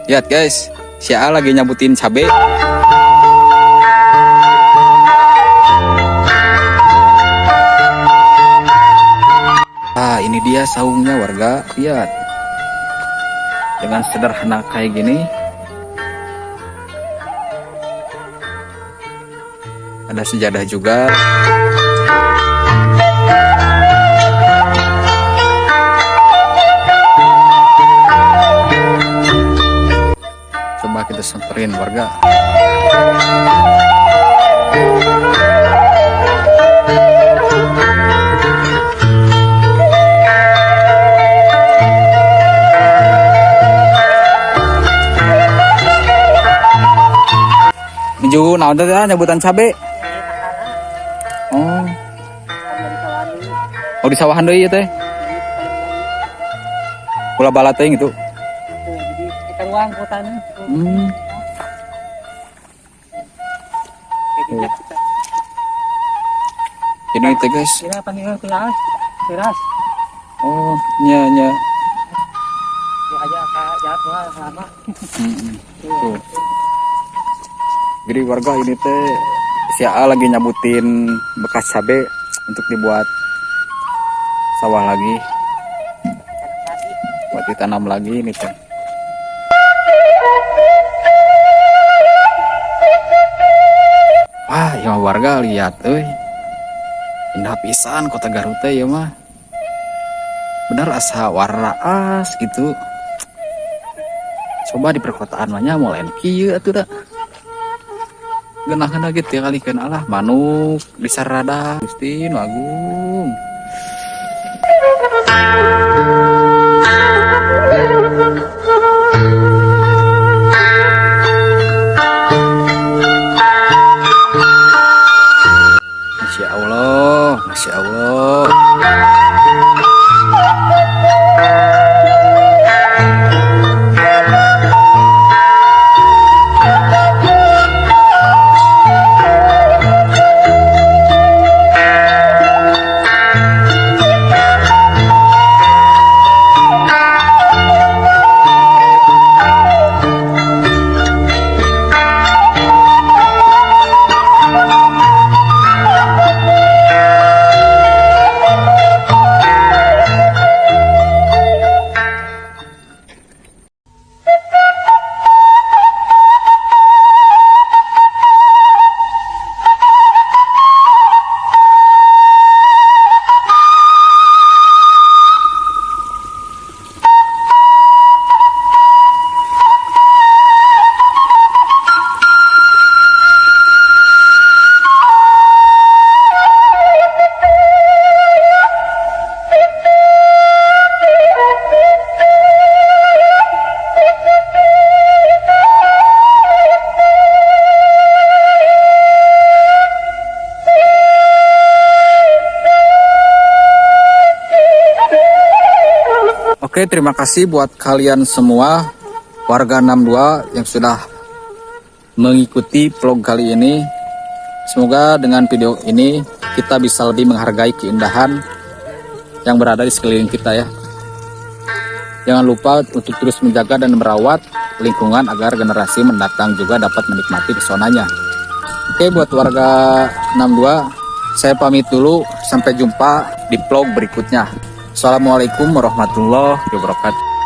Lihat guys, si A lagi nyabutin cabe. Ini dia saungnya warga. Lihat, dengan sederhana kayak gini. Ada sejadah juga. Coba kita samperin warga. Ju, naon teh nyebutan cabe? Oh. Oh di sawahan deui teh. Ulah bala teh gitu. Ruang hutan. Ini teh guys. Apa nih teras? Oh, nya. Aja jatuh sama. Tuh. Jadi warga ini teh si A lagi nyabutin bekas cabe untuk dibuat sawah lagi. Buat ditanam lagi ini teh. Wah, ya warga lihat indah pisan kota Garut teh ya mah. Benar asa warna as gitu. Coba di perkotaan mah nya molen kieu atuh da. Genah-genah gitu ya kali kan Allah manuk di sarada Gusti Nu Agung. Masya Allah, Masya Allah. Oke, terima kasih buat kalian semua warga 62 yang sudah mengikuti vlog kali ini. Semoga dengan video ini kita bisa lebih menghargai keindahan yang berada di sekeliling kita ya. Jangan lupa untuk terus menjaga dan merawat lingkungan agar generasi mendatang juga dapat menikmati pesonanya. Oke, buat warga 62, saya pamit dulu. Sampai jumpa di vlog berikutnya. Assalamualaikum warahmatullahi wabarakatuh.